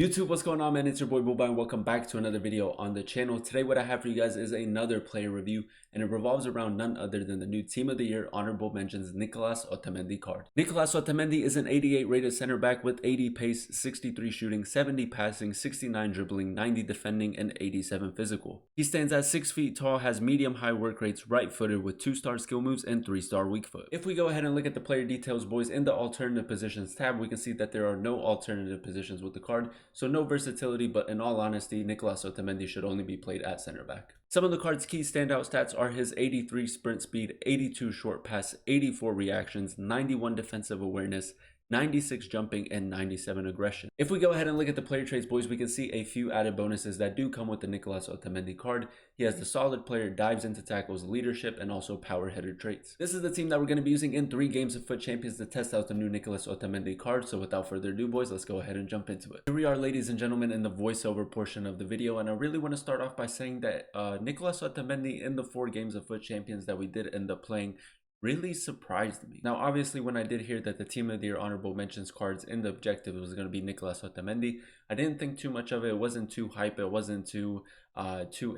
YouTube, what's going on, man? It's your boy Boba and welcome back to another video on the channel. Today what I have for you guys is another player review, and it revolves around none other than the new Team of the Year honorable mentions Nicolas Otamendi card. Nicolas Otamendi is an 88 rated center back with 80 pace, 63 shooting, 70 passing, 69 dribbling, 90 defending, and 87 physical. He stands at 6 feet tall, has medium high work rates, right footed with 2-star skill moves and 3-star weak foot. If we go ahead and look at the player details, boys, in the alternative positions tab, we can see that there are no alternative positions with the card. So no versatility, but in all honesty, Nicolas Otamendi should only be played at center back. Some of the card's key standout stats are his 83 sprint speed, 82 short pass, 84 reactions, 91 defensive awareness, 96 jumping, and 97 aggression. If we go ahead and look at the player traits, boys, we can see a few added bonuses that do come with the Nicolas Otamendi card. He has the solid player, dives into tackles, leadership, and also power header traits. This is the team that we're going to be using in 3 games of FUT Champions to test out the new Nicolas Otamendi card. So without further ado, boys, let's go ahead and jump into it. Here we are, ladies and gentlemen, in the voiceover portion of the video, and I really want to start off by saying that Nicolas Otamendi in the 4 games of FUT Champions that we did end up playing really surprised me. Now, obviously, when I did hear that the Team of the Year honorable mentions cards in the objective was going to be Nicolas Otamendi, I didn't think too much of it. It wasn't too hype. It wasn't too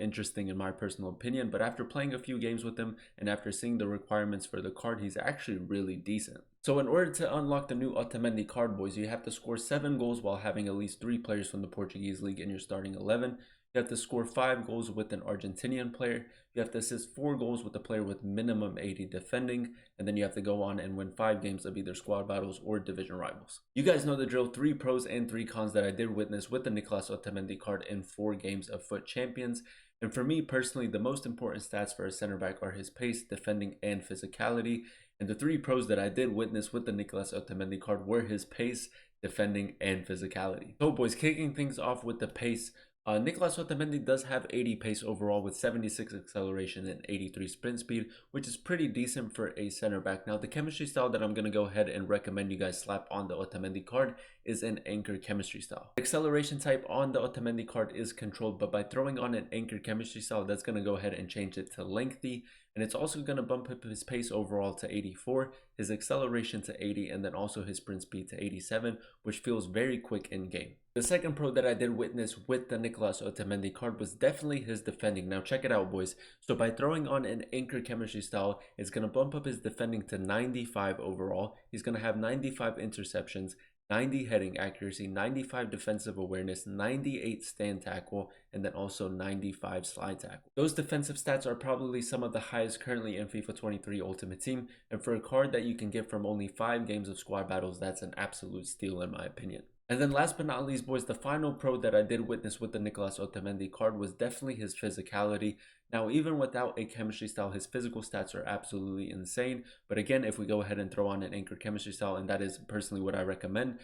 interesting in my personal opinion. But after playing a few games with him and after seeing the requirements for the card, he's actually really decent. So in order to unlock the new Otamendi card, boys, you have to score 7 goals while having at least 3 players from the Portuguese league in your starting 11. You have to score 5 goals with an Argentinian player. You have to assist 4 goals with a player with minimum 80 defending. And then you have to go on and win 5 games of either squad battles or division rivals. You guys know the drill. 3 pros and 3 cons that I did witness with the Nicolas Otamendi card in 4 games of FUT Champions. And for me personally, the most important stats for a center back are his pace, defending, and physicality. And the 3 pros that I did witness with the Nicolas Otamendi card were his pace, defending, and physicality. So boys, kicking things off with the pace, Nicolas Otamendi does have 80 pace overall with 76 acceleration and 83 sprint speed, which is pretty decent for a center back. Now, the chemistry style that I'm going to go ahead and recommend you guys slap on the Otamendi card is an anchor chemistry style. Acceleration type on the Otamendi card is controlled, but by throwing on an anchor chemistry style, that's going to go ahead and change it to lengthy. And it's also going to bump up his pace overall to 84, his acceleration to 80, and then also his sprint speed to 87, which feels very quick in game. The second pro that I did witness with the Nicolas Otamendi card was definitely his defending. Now check it out, boys. So by throwing on an anchor chemistry style, it's going to bump up his defending to 95 overall. He's going to have 95 interceptions, 90 heading accuracy, 95 defensive awareness, 98 stand tackle, and then also 95 slide tackle. Those defensive stats are probably some of the highest currently in FIFA 23 Ultimate Team, and for a card that you can get from only 5 games of squad battles, that's an absolute steal in my opinion. And then last but not least, boys, the final pro that I did witness with the Nicolas Otamendi card was definitely his physicality. Now, even without a chemistry style, his physical stats are absolutely insane. But again, if we go ahead and throw on an anchor chemistry style, and that is personally what I recommend,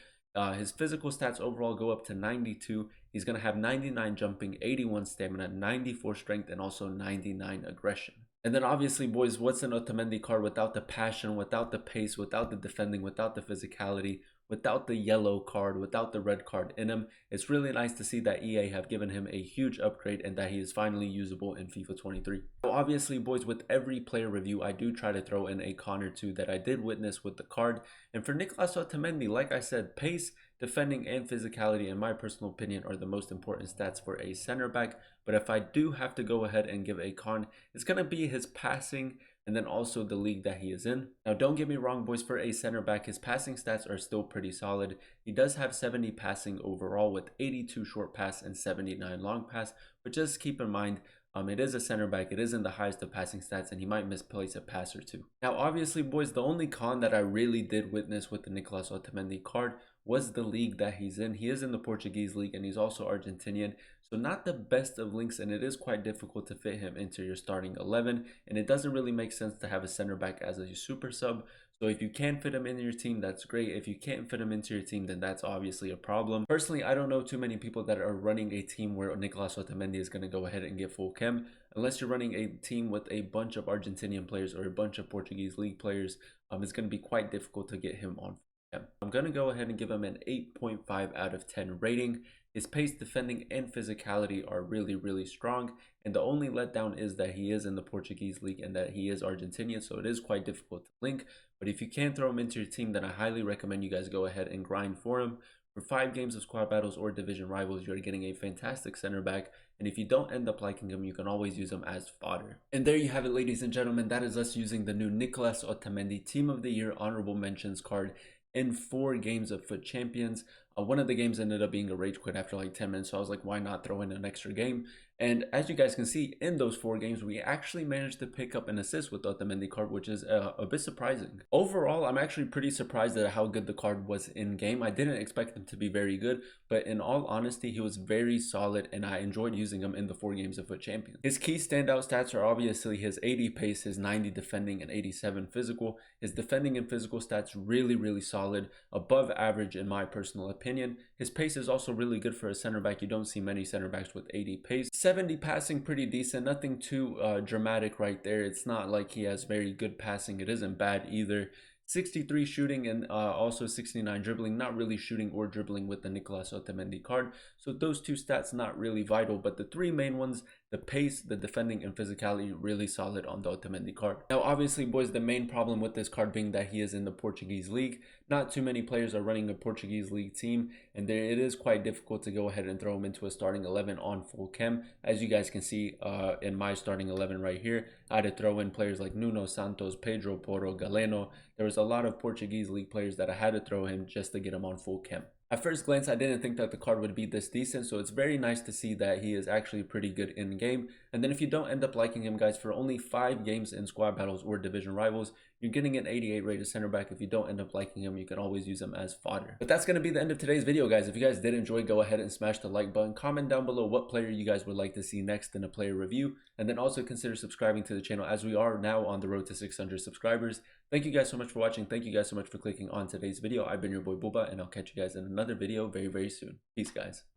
his physical stats overall go up to 92. He's going to have 99 jumping, 81 stamina, 94 strength, and also 99 aggression. And then obviously, boys, what's an Otamendi card without the passion, without the pace, without the defending, without the physicality, without the yellow card, without the red card in him? It's really nice to see that EA have given him a huge upgrade and that he is finally usable in FIFA 23. So obviously, boys, with every player review, I do try to throw in a con or 2 that I did witness with the card. And for Nicolas Otamendi, like I said, pace, defending, and physicality, in my personal opinion, are the most important stats for a center back. But if I do have to go ahead and give a con, it's going to be his passing and then also the league that he is in. Now, don't get me wrong, boys, for a center back, his passing stats are still pretty solid. He does have 70 passing overall with 82 short pass and 79 long pass, but just keep in mind, it is a center back, it isn't the highest of passing stats, and he might misplace a pass or 2. Now, obviously, boys, the only con that I really did witness with the Nicolas Otamendi card was the league that he's in. He is in the Portuguese league, and he's also Argentinian, so not the best of links, and it is quite difficult to fit him into your starting 11, and it doesn't really make sense to have a center back as a super sub. So if you can fit him into your team, that's great. If you can't fit him into your team, then that's obviously a problem. Personally, I don't know too many people that are running a team where Nicolas Otamendi is going to go ahead and get full chem. Unless you're running a team with a bunch of Argentinian players or a bunch of Portuguese league players, it's going to be quite difficult to get him on chem. I'm going to go ahead and give him an 8.5 out of 10 rating. His pace, defending, and physicality are really, really strong. And the only letdown is that he is in the Portuguese league and that he is Argentinian, so it is quite difficult to link. But if you can throw him into your team, then I highly recommend you guys go ahead and grind for him. For 5 games of squad battles or division rivals, you're getting a fantastic center back, and if you don't end up liking him, you can always use him as fodder. And there you have it, ladies and gentlemen. That is us using the new Nicolas Otamendi Team of the Year Honorable Mentions card in 4 games of FUT Champions. One of the games ended up being a rage quit after like 10 minutes, so I was like, why not throw in an extra game? And as you guys can see, in those 4 games, we actually managed to pick up an assist with the Otamendi card, which is a bit surprising. Overall, I'm actually pretty surprised at how good the card was in game. I didn't expect him to be very good, but in all honesty, he was very solid, and I enjoyed using him in the 4 games of FUT Champions. His key standout stats are obviously his 80 pace, his 90 defending, and 87 physical. His defending and physical stats really solid, above average in my personal opinion. His pace is also really good for a center back. You don't see many center backs with 80 pace. 70 passing, pretty decent, nothing too dramatic right there. It's not like he has very good passing. It isn't bad either. 63 shooting and also 69 dribbling, not really shooting or dribbling with the Nicolas Otamendi card. So those 2 stats not really vital, but the 3 main ones, the pace, the defending, and physicality, really solid on the Otamendi card. Now obviously, boys, the main problem with this card being that he is in the Portuguese league. Not too many players are running a Portuguese league team, and it is quite difficult to go ahead and throw him into a starting 11 on full chem. As you guys can see in my starting 11 right here, I had to throw in players like Nuno Santos, Pedro Porro, Galeno. There was a lot of Portuguese league players that I had to throw him just to get him on full chem. At first glance, I didn't think that the card would be this decent, so it's very nice to see that he is actually pretty good in game. And then if you don't end up liking him, guys, for only 5 games in squad battles or division rivals, you're getting an 88 rated center back. If you don't end up liking him, you can always use him as fodder. But that's going to be the end of today's video, guys. If you guys did enjoy, go ahead and smash the like button. Comment down below what player you guys would like to see next in a player review. And then also consider subscribing to the channel, as we are now on the road to 600 subscribers. Thank you guys so much for watching. Thank you guys so much for clicking on today's video. I've been your boy Booba, and I'll catch you guys in another video very soon. Peace, guys.